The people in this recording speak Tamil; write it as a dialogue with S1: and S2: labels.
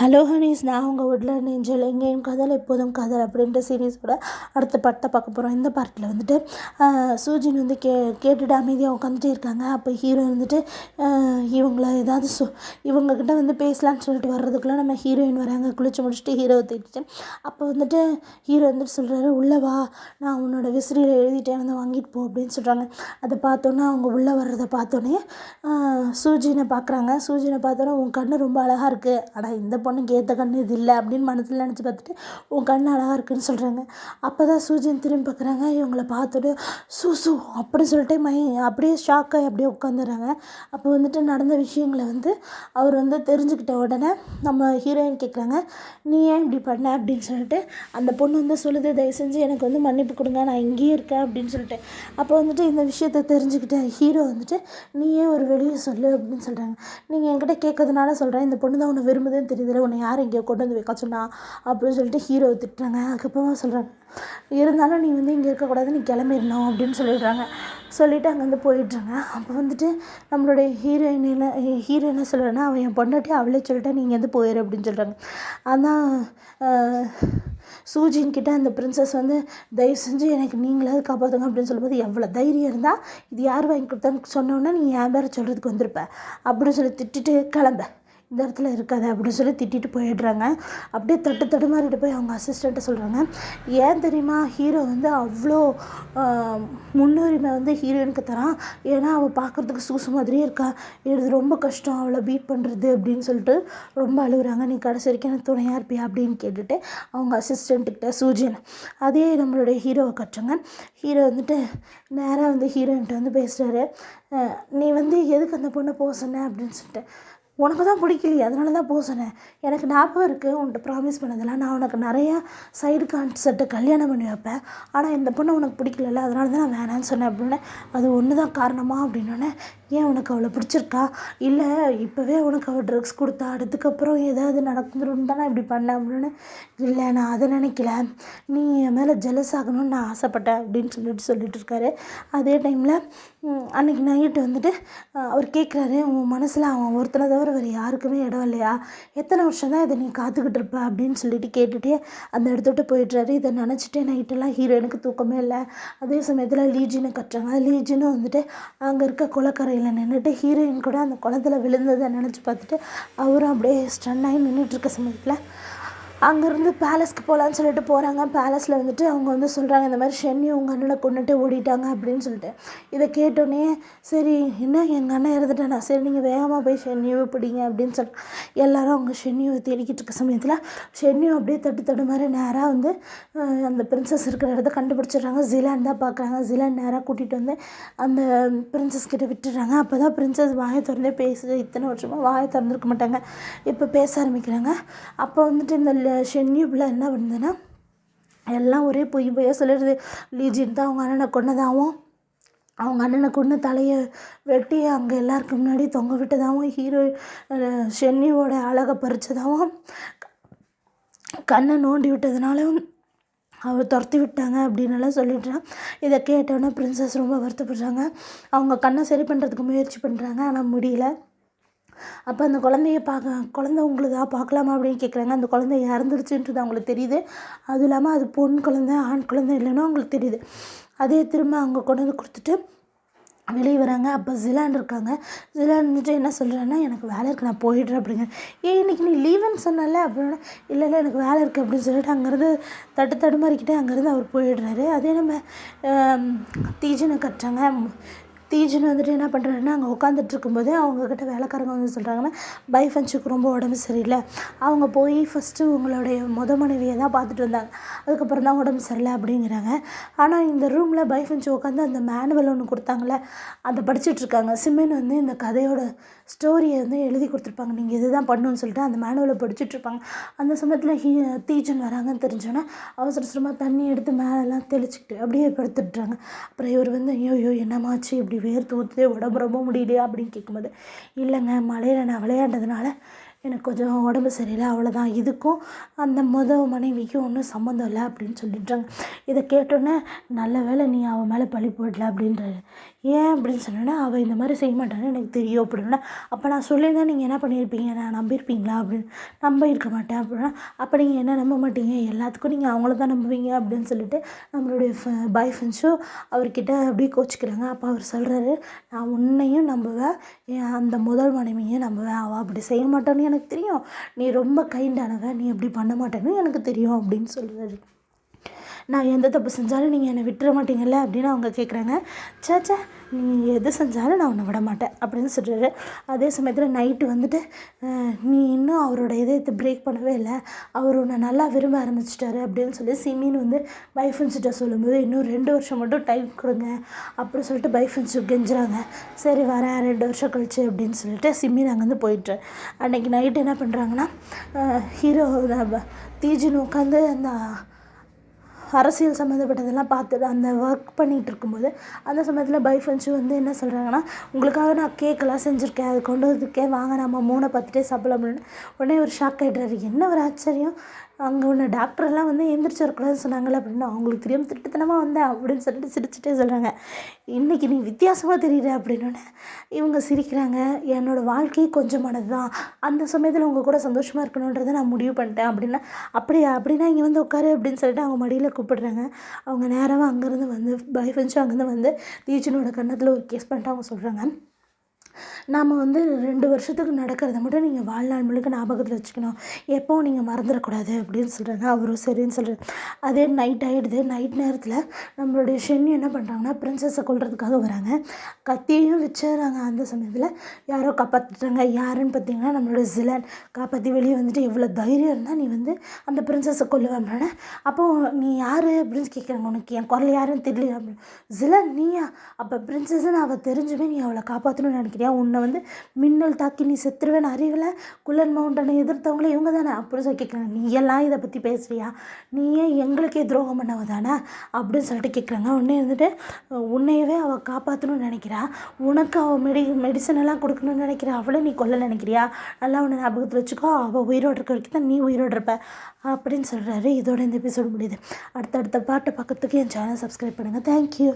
S1: ஹலோ ஹனீஸ், நான் உங்கள் வுட்லேண்ட் ஏஞ்சல். எங்கேயும் காதல் எப்போதும் காதல் அப்படின்ற சீரீஸோட அடுத்த படத்தை பார்க்க போகிறோம். இந்த பார்ட்டில் வந்துட்டு சூஜின் வந்து கேட்டுட்டு அமைதியாக உட்காந்துட்டே இருக்காங்க. அப்போ ஹீரோ வந்துட்டு இவங்கள ஏதாவது இவங்கக்கிட்ட வந்து பேசலான்னு சொல்லிட்டு வர்றதுக்குள்ளே நம்ம ஹீரோயின் வராங்க. குளிச்சு முடிச்சுட்டு ஹீரோவை திட்டிட்டு அப்போ வந்துட்டு ஹீரோ வந்துட்டு சொல்கிறாரு, உள்ளே வா, நான் உன்னோட விசிறியில் எழுதிட்டேன், வந்து வாங்கிட்டு போ அப்படின்னு சொல்கிறாங்க. அதை பார்த்தோன்னே அவங்க உள்ளே வர்றதை பார்த்தோன்னே சூஜினை பார்க்குறாங்க. சூஜினை பார்த்தோன்னே உன் கண்ணு ரொம்ப அழகாக இருக்குது, ஆனால் இந்த பொண்ணுக்கு ஏற்ற கண்ணு இது இல்லை அப்படின்னு மனசில் நினச்சி பார்த்துட்டு உன் கண்ணு அழகாக இருக்குன்னு சொல்கிறாங்க. அப்போ தான் சூஜின் திரும்பி பார்க்குறாங்க. இவங்களை பார்த்துட்டு சூ அப்படின்னு சொல்லிட்டு அப்படியே ஷாக்காகி அப்படியே உட்காந்துடுறாங்க. அப்போ வந்துட்டு நடந்த விஷயங்களை வந்து அவர் வந்து தெரிஞ்சுக்கிட்ட உடனே நம்ம ஹீரோயின் கேட்குறாங்க, நீ ஏன் இப்படி பண்ண அப்படின்னு சொல்லிட்டு. அந்த பொண்ணு வந்து சொல்லுது, தயவு செஞ்சு எனக்கு வந்து மன்னிப்பு கொடுங்க, நான் இங்கேயே இருக்கேன் அப்படின்னு சொல்லிட்டு. அப்போ வந்துட்டு இந்த விஷயத்தை தெரிஞ்சுக்கிட்ட ஹீரோ வந்துட்டு, நீ ஏன் ஒரு வெளியே சொல்லு அப்படின்னு சொல்கிறாங்க. நீங்கள் என்கிட்ட கேட்கறதுனால சொல்கிறேன், இந்த பொண்ணு தான் உன்னை விரும்புதுன்னு தெரியுதுல, உன்னை யார் இங்கே கொண்டு வந்து வைக்க சொன்னா அப்படின்னு சொல்லிட்டு ஹீரோவை திட்டுறாங்க. அதுக்கப்புறமா சொல்கிறாங்க, இருந்தாலும் நீ வந்து இங்கே இருக்கக்கூடாது, நீ கிளம்பிடணும் அப்படின்னு சொல்லிடுறாங்க. சொல்லிவிட்டு அங்கேருந்து போயிடுறாங்க. அப்போ வந்துட்டு நம்மளுடைய ஹீரோ என்ன சொல்கிறேன்னா, அவன் என் பொண்டாட்டி அவளே சொல்லிட்டா நீங்கள் வந்து போயிரு அப்படின்னு சொல்கிறாங்க. ஆனால் சூஜின்கிட்ட அந்த பிரின்சஸ் வந்து தயவு செஞ்சு எனக்கு நீங்களாவது காப்பாற்றுங்க அப்படின்னு சொல்லும்போது, எவ்வளோ தைரியம் இருந்தால் இது யார் வாங்கி கொடுத்தான்னு சொன்னோன்னே நீ என் பேரை சொல்கிறதுக்கு வந்திருப்ப அப்படின்னு சொல்லி திட்டிட்டு கிளம்ப, இந்த இடத்துல இருக்காது அப்படின்னு சொல்லி திட்டிட்டு போயிடுறாங்க. அப்படியே தடுமாறிட்டு போய் அவங்க அசிஸ்டண்ட்டை சொல்கிறாங்க, ஏன் தெரியுமா ஹீரோ வந்து அவ்வளோ முன்னுரிமை வந்து ஹீரோயினுக்கு தரான், ஏன்னா அவள் பார்க்குறதுக்கு சூசு மாதிரியே இருக்கா, இது ரொம்ப கஷ்டம் அவளை பீட் பண்ணுறது அப்படின்னு சொல்லிட்டு ரொம்ப அழுகுறாங்க. நீ கடைசி வரைக்கும் எனக்கு துணையாக இருப்பியா அப்படின்னு கேட்டுட்டு அவங்க அசிஸ்டண்ட்டுக்கிட்ட சூஜின் அதே நம்மளுடைய ஹீரோவை கட்டுறாங்க. ஹீரோ வந்துட்டு நேராக வந்து ஹீரோயின்கிட்ட வந்து பேசுகிறாரு, நீ வந்து எதுக்கு அந்த பொண்ணை போக சொன்ன அப்படின்னு சொல்லிட்டு. உனக்கு தான் பிடிக்கலையே, அதனால தான் போக சொன்னேன், எனக்கு ஞாபகம் இருக்குது உன்கிட்ட ப்ராமிஸ் பண்ணதெல்லாம், நான் உனக்கு நிறையா சைடு கான்செப்டை கல்யாணம் பண்ணி வைப்பேன், ஆனால் இந்த பொண்ணை உனக்கு பிடிக்கல, அதனால தான் நான் வேணான்னு சொன்னேன் அப்படின்னு. அது ஒன்று தான் காரணமா அப்படின்னோடனே, ஏன் உனக்கு அவளை பிடிச்சிருக்கா, இல்லை இப்போவே உனக்கு அவள் ட்ரக்ஸ் கொடுத்தா அதுக்கப்புறம் ஏதாவது நடந்துடும் தானே இப்படி பண்ணேன் அப்படின்னு. இல்லை நான் அதை நினைக்கல, நீ என் மேலே ஜெலஸ் ஆகணும்னு நான் ஆசைப்பட்டேன் அப்படின்னு சொல்லிட்டு இருக்காரு. அதே டைமில் அன்றைக்கி நைட்டு வந்துட்டு அவர் கேட்குறாரு, உன் மனசில் அவன் ஒருத்தனை தவிர வேறு யாருக்குமே இடம் இல்லையா, எத்தனை வருஷம் தான் இதை நீ காத்துக்கிட்டு இருப்ப அப்படின்னு சொல்லிட்டு கேட்டுகிட்டே அந்த இடத்துட்டு போயிடுறாரு. இதை நினச்சிட்டே நைட்டெல்லாம் ஹீரோயினுக்கு தூக்கமே இல்லை. அதே சமயத்தில் லீஜினை கட்டுறாங்க. லீஜினும் வந்துட்டு அங்கே இருக்க குளக்கரையில் நின்றுட்டு ஹீரோயின் கூட அந்த குளத்துல விழுந்ததை நினச்சி பார்த்துட்டு அவரும் அப்படியே ஸ்டன்னாகி நின்றுட்டுருக்க சமயத்தில் அங்கேருந்து பேலஸ்க்கு போகலான்னு சொல்லிட்டு போகிறாங்க. பேலஸில் வந்துட்டு அவங்க வந்து சொல்கிறாங்க, இந்த மாதிரி ஷென்னி உங்கள் அண்ணனை கொண்டுட்டு ஓடிட்டாங்க அப்படின்னு சொல்லிட்டு. இதை கேட்டோன்னே, சரி என்ன எங்கள் அண்ணன் இறந்துட்டானா, சரி நீங்கள் வேகமாக போய் ஷென்னியை பிடிங்க அப்படின்னு சொல்லிட்டு எல்லோரும் அவங்க ஷென்னியை தேடிக்கிட்டு இருக்க சமயத்தில் ஷென்னியும் அப்படியே தட்டு மாதிரி நேராக வந்து அந்த பிரின்சஸ் இருக்கிற இடத்த கண்டுபிடிச்சிடுறாங்க. ஜிலான் தான் பார்க்குறாங்க. ஜிலான் நேராக கூட்டிகிட்டு வந்து அந்த பிரின்சஸ் கிட்ட விட்டுடுறாங்க. அப்போ தான் பிரின்சஸ் வாயை திறந்தே பேசுது. இத்தனை வருஷமாக வாயை திறந்துருக்க மாட்டாங்க, இப்போ பேச ஆரம்பிக்கிறாங்க. அப்போ வந்துட்டு இந்த ஷென்யூபில் என்ன பண்ணுதுன்னா, எல்லாம் ஒரே பொய்யாக சொல்லிடுது. லீஜின் தான் அவங்க அண்ணனை கொன்னதாகவும், அவங்க அண்ணனை கொண்டு தலையை வெட்டி அங்கே எல்லாருக்கு முன்னாடி தொங்க விட்டதாகவும், ஹீரோ ஷென்னியோட அழகை பறித்ததாகவும், கண்ணை நோண்டி விட்டதுனாலும் அவர் துரத்தி விட்டாங்க அப்படின்னலாம் சொல்லிடுறான். இதை கேட்டோன்னே பிரின்சஸ் ரொம்ப வருத்தப்படுறாங்க. அவங்க கண்ணை சரி பண்ணுறதுக்கு முயற்சி பண்ணுறாங்க, ஆனால் முடியல. அப்போ அந்த குழந்தை உங்களுக்கு பார்க்கலாமா அப்படின்னு கேட்குறாங்க. அந்த குழந்தை இறந்துருச்சுன்றது அவங்களுக்கு தெரியுது. அதுவும் இல்லாமல் அது பொன் குழந்தை ஆண் குழந்தை இல்லைன்னா அவங்களுக்கு தெரியுது. அதே திரும்ப அவங்க கொண்டு வந்து கொடுத்துட்டு வெளியே வராங்க. அப்போ ஜிலான் இருக்காங்க. ஜிலான் வந்துட்டு என்ன சொல்கிறான்னா, எனக்கு வேலை இருக்குது நான் போயிடுறேன் அப்படிங்க. இன்றைக்கி நீ லீவுன்னு சொன்னல அப்படின்னா, இல்லை எனக்கு வேலை இருக்குது அப்படின்னு சொல்லிட்டு அங்கேருந்து தடுமாறிக்கிட்டே அங்கேருந்து அவர் போயிடுறாரு. அதே நம்ம தீஜனை கட்டுறாங்க. தீஜன் வந்துட்டு என்ன பண்ணுறாருன்னா, அங்கே உட்காந்துட்டு இருக்கும்போது அவங்கக்கிட்ட வேலைக்காரங்க வந்து சொல்கிறாங்கன்னா, பைஃபன்ஸுக்கு ரொம்ப உடம்பு சரியில்லை, அவங்க போய் ஃபஸ்ட்டு உங்களுடைய மனைவியை தான் பார்த்துட்டு வந்தாங்க, அதுக்கப்புறம் தான் உடம்பு சரியில்லை அப்படிங்கிறாங்க. ஆனால் இந்த ரூமில் பைஃபன்ஸு உட்காந்து அந்த மேனுவல் ஒன்று கொடுத்தாங்களே அதை படிச்சுட்ருக்காங்க. சிம்மின் வந்து இந்த கதையோட ஸ்டோரியை வந்து எழுதி கொடுத்துருப்பாங்க, நீங்கள் இது தான் பண்ணணுன்னு சொல்லிட்டு அந்த மேனுவலை படிச்சுட்ருப்பாங்க. அந்த சமயத்தில் தீஜன் வராங்கன்னு தெரிஞ்சோன்னா அவசரமாக தண்ணி எடுத்து மேலெல்லாம் தெளிச்சுக்கிட்டு அப்படியே படுத்துட்டுறாங்க. அப்புறம் இவர் வந்து ஐயோ என்னமாச்சு இப்படி வேர்த்து ஊற்றுதே, உடம்பு ரொம்ப முடியலையா அப்படின்னு கேட்கும்போது, இல்லைங்க மழையில் நான் விளையாண்டதுனால எனக்கு கொஞ்சம் உடம்பு சரியில்லை, அவ்வளோதான், இதுக்கும் அந்த மனைவிக்கும் ஒன்றும் சம்மந்தம் இல்லை அப்படின்னு சொல்லிடுறாங்க. இதை கேட்டோன்னே, நல்ல வேளை நீ அவன் மேலே பழி போடல அப்படின்றாரு. ஏன் அப்படின்னு சொன்னேன்னா, அவள் இந்த மாதிரி செய்ய மாட்டான்னு எனக்கு தெரியும் அப்படின்னா, அப்போ நான் சொல்லியிருந்தா நீங்கள் என்ன பண்ணியிருப்பீங்க, நான் நம்பியிருப்பீங்களா அப்படின்னு. நம்பியிருக்க மாட்டேன் அப்படின்னா, அப்போ நீங்கள் என்ன நம்ப மாட்டீங்க, எல்லாத்துக்கும் நீங்கள் அவங்கள தான் நம்புவீங்க அப்படின்னு சொல்லிட்டு நம்மளுடைய பாய் ஃப்ரெண்ட்ஸும் அவர்கிட்ட அப்படியே கோச்சிக்கிறாங்க. அப்போ அவர் சொல்கிறாரு, நான் உன்னையும் நம்புவேன், அந்த முதல் மனைவியும் நம்புவேன், அவள் அப்படி செய்ய மாட்டான்னு எனக்கு தெரியும், நீ ரொம்ப கைண்டானவ, நீ அப்படி பண்ண மாட்டேன்னு எனக்கு தெரியும் அப்படின்னு சொல்கிறாரு. நான் எந்த தப்பு செஞ்சாலும் நீங்கள் என்னை விட்டுற மாட்டீங்கல்ல அப்படின்னு அவங்க கேட்குறாங்க. சேச்சா, நீ எது செஞ்சாலும் நான் உன்னை விட மாட்டேன் அப்படின்னு சொல்கிறாரு. அதே சமயத்தில் நைட்டு வந்துட்டு, நீ இன்னும் அவரோட இதயத்தை பிரேக் பண்ணவே இல்லை, அவர் உன்னை நல்லா விரும்ப ஆரம்பிச்சிட்டாரு அப்படின்னு சொல்லி சிமின்னு வந்து பாய் ஃப்ரெண்ட்ஸ்கிட்ட சொல்லும்போது, இன்னும் 2 வருஷம் மட்டும் டைம் கொடுங்க அப்படின்னு சொல்லிட்டு பாய் ஃப்ரெண்ட்ஸு கெஞ்சுறாங்க. சரி வரேன் 2 வருஷம் கழிச்சு அப்படின்னு சொல்லிட்டு சிமின் அங்கேருந்து போயிட்டு அன்றைக்கி நைட்டு என்ன பண்ணுறாங்கன்னா, ஹீரோ தீஜின்னு உட்காந்து அந்த அரசியல் சம்மந்தப்பட்டதெல்லாம் பார்த்துட்டு அந்த ஒர்க் பண்ணிகிட்டு இருக்கும்போது, அந்த சமயத்தில் பாய் ஃப்ரெண்ட்ஸும் வந்து என்ன சொல்கிறாங்கன்னா, உங்களுக்காக நான் கேக்கெல்லாம் செஞ்சுருக்கேன், அது கொண்டு வந்திருக்கேன், வாங்க நம்ம 3 10 சாப்பிடலாம் அப்படின்னு. உடனே ஒரு ஷாக் ஆகிடுறாரு. என்ன ஒரு ஆச்சரியம், அங்கே உள்ள டாக்டரெல்லாம் வந்து எந்திரிச்சு வரக்கூடாதுன்னு சொன்னாங்களே அப்படின்னா, அவங்களுக்கு தெரியாமல் திருட்டுத்தனமாக வந்தேன் அப்படின்னு சொல்லிட்டு சிரிச்சுட்டே சொல்கிறாங்க. இன்றைக்கி நீ வித்தியாசமாக தெரியுற அப்படின்னோடனே இவங்க சிரிக்கிறாங்க. என்னோடய வாழ்க்கையே கொஞ்சமானது தான், அந்த சமயத்தில் உங்கள் கூட சந்தோஷமாக இருக்கணுன்றதை நான் முடிவு பண்ணிட்டேன் அப்படின்னா, அப்படியா அப்படின்னா இங்கே வந்து உட்காரு அப்படின்னு சொல்லிட்டு அவங்க மடியில் கூப்பிடுறாங்க. அவங்க நேரமாக அங்கேருந்து வந்து பாய் ஃப்ரெண்ட்ஸும் அங்கேருந்து வந்து தீஜனோட கன்னத்தில் ஒரு கேஸ் பண்ணிட்டு அவங்க சொல்கிறாங்க, நாம் வந்து 2 வருஷத்துக்கு நடக்கிறத மட்டும் நீங்கள் வாழ்நாள் முழுக்க ஞாபகத்தில் வச்சுக்கணும், எப்போவும் நீங்கள் மறந்துடக்கூடாது அப்படின்னு சொல்கிறாங்க. அவரும் சரின்னு சொல்கிறார். அதே நைட் ஆகிடுது. நைட் நேரத்தில் நம்மளுடைய ஷென்னி என்ன பண்ணுறாங்கன்னா, பிரின்சஸை கொல்றதுக்காக வராங்க. கத்தியையும் வச்சுறாங்க. அந்த சமயத்தில் யாரோ காப்பாற்றிட்டாங்க. யாருன்னு பார்த்தீங்கன்னா நம்மளோட ஜிலன் காப்பாற்றி வெளியே வந்துட்டு, எவ்வளோ தைரியம் இருந்தால் நீ வந்து அந்த பிரின்சஸை கொல்லுவாங்க. அப்போது நீ யார் அப்படின்னு கேட்குறாங்க. உனக்கு என் குரல் யாருன்னு தெரியல அப்படின்னு. ஜிலன் நீயா, அப்போ பிரின்சஸ்ன்னு அவள் தெரிஞ்சுமே நீ அவளை காப்பாற்றணும்னு நினைக்கிறியா, உன்னை வந்து மின்னல் தாக்கி நீ செத்துருவேன்னு அறிவில் குள்ளன் மவுண்டனை எதிர்த்தவங்களே இவங்க தானே அப்படின்னு சொல்லி கேட்குறாங்க. நீ எல்லாம் இதை பற்றி பேசுறியா, நீ ஏன் எங்களுக்கே துரோகம் பண்ணவ தானே அப்படின்னு சொல்லிட்டு கேட்குறாங்க. உடனே வந்துட்டு, உன்னையவே அவள் காப்பாற்றணும்னு நினைக்கிறா, உனக்கு அவள் மெடிசன் எல்லாம் கொடுக்கணும்னு நினைக்கிறா, அவளை நீ கொல்ல நினைக்கிறியா, நல்லா உன்னை ஞாபகத்தில் வச்சுக்கோ, அவள் உயிரோடு இருக்க வரைக்கும் தான் நீ உயிரோடு இருப்ப அப்படின்னு சொல்கிறாரு. இதோட இந்த எபிசோடு முடியுது. அடுத்தடுத்த பாட்டை பார்க்கறதுக்கு என் சேனல் சப்ஸ்கிரைப் பண்ணுங்கள். தேங்க்யூ.